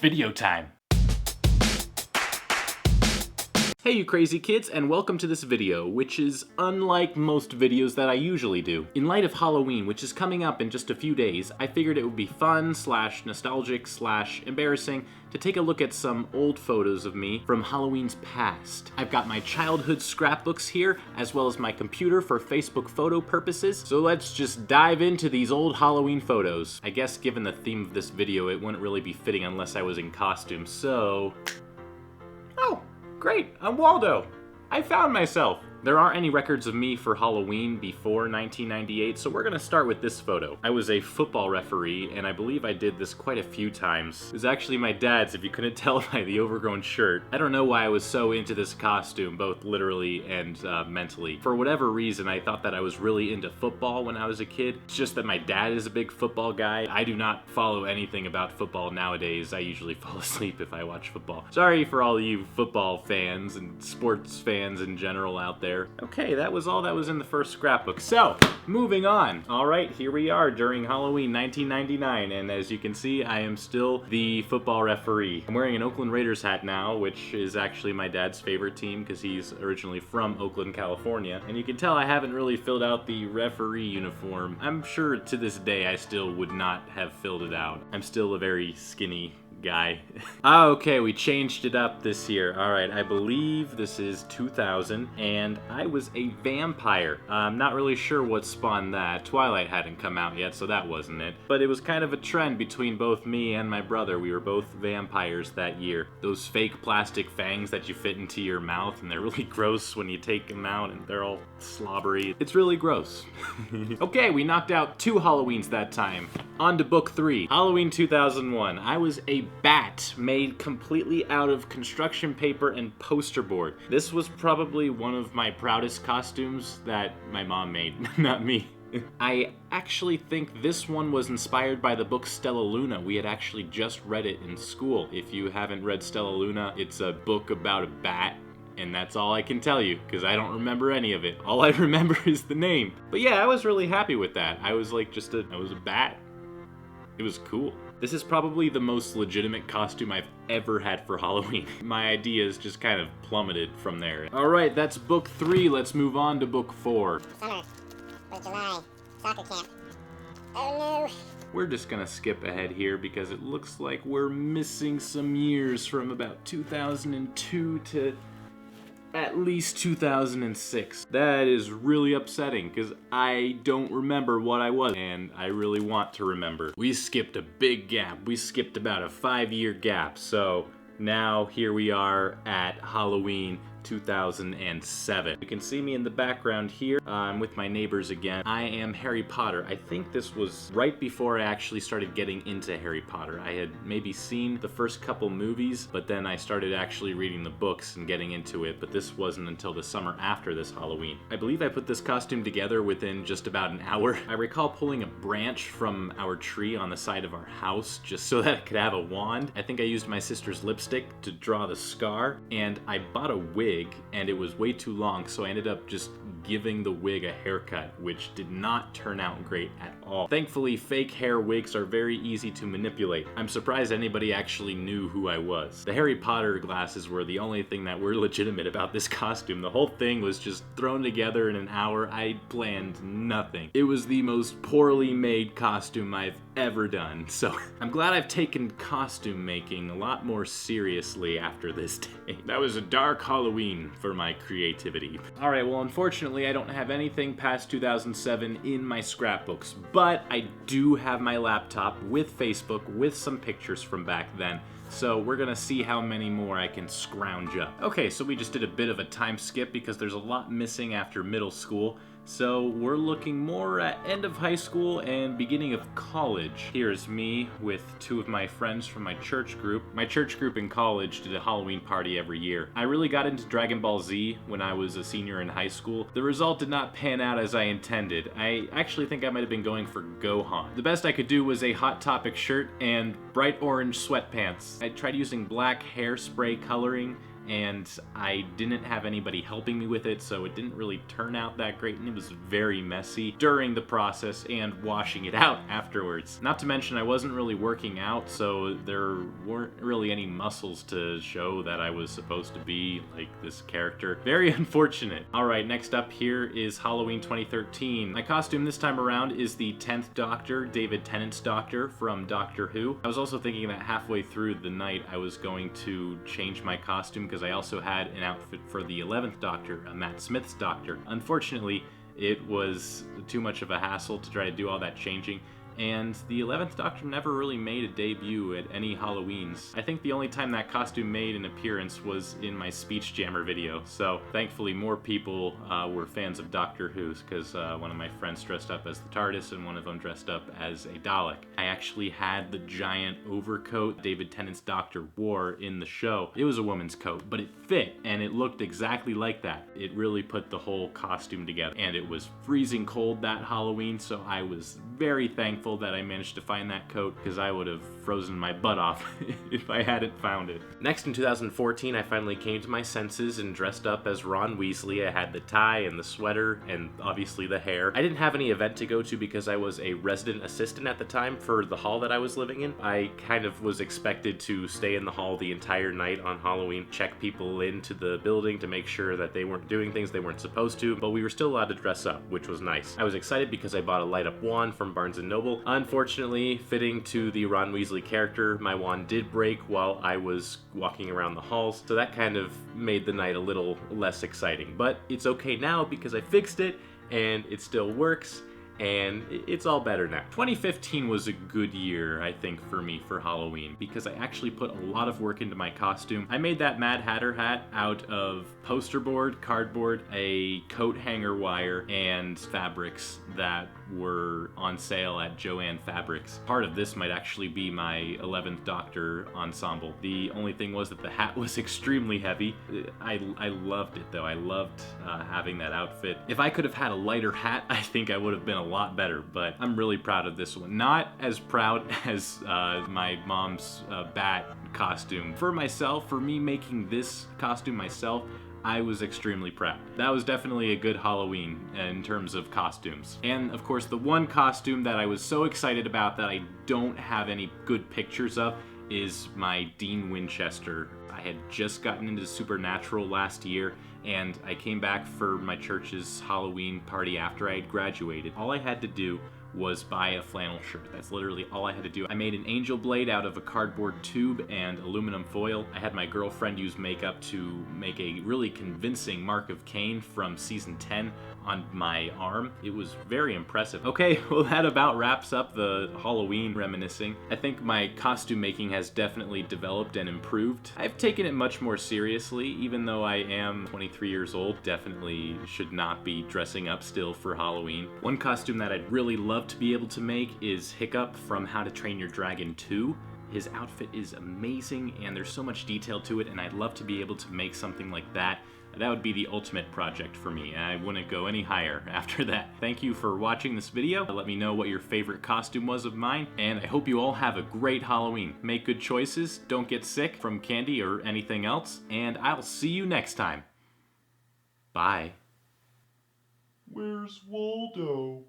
video time. Hey you crazy kids, and welcome to this video, which is unlike most videos that I usually do. In light of Halloween, which is coming up in just a few days, I figured it would be fun / nostalgic / embarrassing to take a look at some old photos of me from Halloween's past. I've got my childhood scrapbooks here, as well as my computer for Facebook photo purposes, so let's just dive into these old Halloween photos. I guess given the theme of this video, it wouldn't really be fitting unless I was in costume, so... Oh! Great, I'm Waldo. I found myself. There aren't any records of me for Halloween before 1998, so we're gonna start with this photo. I was a football referee, and I believe I did this quite a few times. It was actually my dad's, if you couldn't tell by the overgrown shirt. I don't know why I was so into this costume, both literally and mentally. For whatever reason, I thought that I was really into football when I was a kid. It's just that my dad is a big football guy. I do not follow anything about football nowadays. I usually fall asleep if I watch football. Sorry for all you football fans and sports fans in general out there. Okay, that was all that was in the first scrapbook. So, moving on. All right, here we are during Halloween 1999, and as you can see, I am still the football referee. I'm wearing an Oakland Raiders hat now, which is actually my dad's favorite team because he's originally from Oakland, California. And you can tell I haven't really filled out the referee uniform. I'm sure to this day I still would not have filled it out. I'm still a very skinny guy. Okay, we changed it up this year. All right, I believe this is 2000, and I was a vampire. I'm not really sure what spawned that. Twilight hadn't come out yet, so that wasn't it. But it was kind of a trend between both me and my brother. We were both vampires that year. Those fake plastic fangs that you fit into your mouth, and they're really gross when you take them out, and they're all slobbery. It's really gross. Okay, we knocked out 2 Halloweens that time. On to book 3, Halloween 2001. I was a bat made completely out of construction paper and poster board. This was probably one of my proudest costumes that my mom made, not me. I actually think this one was inspired by the book Stellaluna. We had actually just read it in school. If you haven't read Stellaluna, it's a book about a bat. And that's all I can tell you, because I don't remember any of it. All I remember is the name. But yeah, I was really happy with that. I was like I was a bat. It was cool. This is probably the most legitimate costume I've ever had for Halloween. My ideas just kind of plummeted from there. All right, that's book 3. Let's move on to book 4. Summer, or July, soccer camp. Oh no. We're just gonna skip ahead here because it looks like we're missing some years from about 2002 to at least 2006. That is really upsetting because I don't remember what I was, and I really want to remember. We skipped a big gap. We skipped about a 5-year gap. So now here we are at Halloween 2007. You can see me in the background here. I'm with my neighbors again. I am Harry Potter. I think this was right before I actually started getting into Harry Potter. I had maybe seen the first couple movies, but then I started actually reading the books and getting into it, but this wasn't until the summer after this Halloween. I believe I put this costume together within just about an hour. I recall pulling a branch from our tree on the side of our house just so that I could have a wand. I think I used my sister's lipstick to draw the scar, and I bought a wig, and it was way too long, so I ended up just giving the wig a haircut, which did not turn out great at all. Thankfully, fake hair wigs are very easy to manipulate. I'm surprised anybody actually knew who I was. The Harry Potter glasses were the only thing that were legitimate about this costume. The whole thing was just thrown together in an hour. I planned nothing. It was the most poorly made costume I've ever done, so I'm glad I've taken costume making a lot more seriously after this day. That was a dark Halloween for my creativity. All right, well, unfortunately, I don't have anything past 2007 in my scrapbooks, but I do have my laptop with Facebook with some pictures from back then. So we're gonna see how many more I can scrounge up. Okay, so we just did a bit of a time skip because there's a lot missing after middle school. So we're looking more at end of high school and beginning of college. Here's me with 2 of my friends from my church group. My church group in college did a Halloween party every year. I really got into Dragon Ball Z when I was a senior in high school. The result did not pan out as I intended. I actually think I might have been going for Gohan. The best I could do was a Hot Topic shirt and bright orange sweatpants. I tried using black hairspray coloring and I didn't have anybody helping me with it, so it didn't really turn out that great, and it was very messy during the process and washing it out afterwards. Not to mention I wasn't really working out, so there weren't really any muscles to show that I was supposed to be like this character. Very unfortunate. Alright, next up here is Halloween 2013. My costume this time around is the 10th Doctor, David Tennant's Doctor from Doctor Who. I was also thinking that halfway through the night I was going to change my costume because I also had an outfit for the 11th Doctor, Matt Smith's Doctor. Unfortunately, it was too much of a hassle to try to do all that changing, and the 11th Doctor never really made a debut at any Halloweens. I think the only time that costume made an appearance was in my Speech Jammer video, so thankfully more people were fans of Doctor Who, because one of my friends dressed up as the TARDIS and one of them dressed up as a Dalek. I actually had the giant overcoat David Tennant's Doctor wore in the show. It was a woman's coat, but it fit, and it looked exactly like that. It really put the whole costume together, and it was freezing cold that Halloween, so I was very thankful that I managed to find that coat, because I would have frozen my butt off if I hadn't found it. Next, in 2014, I finally came to my senses and dressed up as Ron Weasley. I had the tie and the sweater and obviously the hair. I didn't have any event to go to because I was a resident assistant at the time for the hall that I was living in. I kind of was expected to stay in the hall the entire night on Halloween, check people into the building to make sure that they weren't doing things they weren't supposed to, but we were still allowed to dress up, which was nice. I was excited because I bought a light up wand from Barnes & Noble. Unfortunately, fitting to the Ron Weasley character, my wand did break while I was walking around the halls, so that kind of made the night a little less exciting. But it's okay now because I fixed it and it still works, and it's all better now. 2015 was a good year, I think, for me for Halloween, because I actually put a lot of work into my costume. I made that Mad Hatter hat out of poster board, cardboard, a coat hanger wire, and fabrics that were on sale at Joann Fabrics. Part of this might actually be my 11th Doctor ensemble. The only thing was that the hat was extremely heavy. I loved it though. I loved having that outfit. If I could have had a lighter hat, I think I would have been a lot better, but I'm really proud of this one. Not as proud as my mom's bat costume. For myself, for me making this costume myself, I was extremely proud. That was definitely a good Halloween in terms of costumes. And of course, the one costume that I was so excited about that I don't have any good pictures of is my Dean Winchester. I had just gotten into Supernatural last year, and I came back for my church's Halloween party after I had graduated. All I had to do was buy a flannel shirt. That's literally all I had to do. I made an angel blade out of a cardboard tube and aluminum foil. I had my girlfriend use makeup to make a really convincing Mark of Cain from season 10 on my arm. It was very impressive. Okay, well that about wraps up the Halloween reminiscing. I think my costume making has definitely developed and improved. I've taken it much more seriously, even though I am 23 years old. Definitely should not be dressing up still for Halloween. One costume that I'd really love to be able to make is Hiccup from How to Train Your Dragon 2. His outfit is amazing and there's so much detail to it, and I'd love to be able to make something like that. That would be the ultimate project for me, and I wouldn't go any higher after that. Thank you for watching this video. Let me know what your favorite costume was of mine, and I hope you all have a great Halloween. Make good choices, don't get sick from candy or anything else, and I'll see you next time. Bye. Where's Waldo?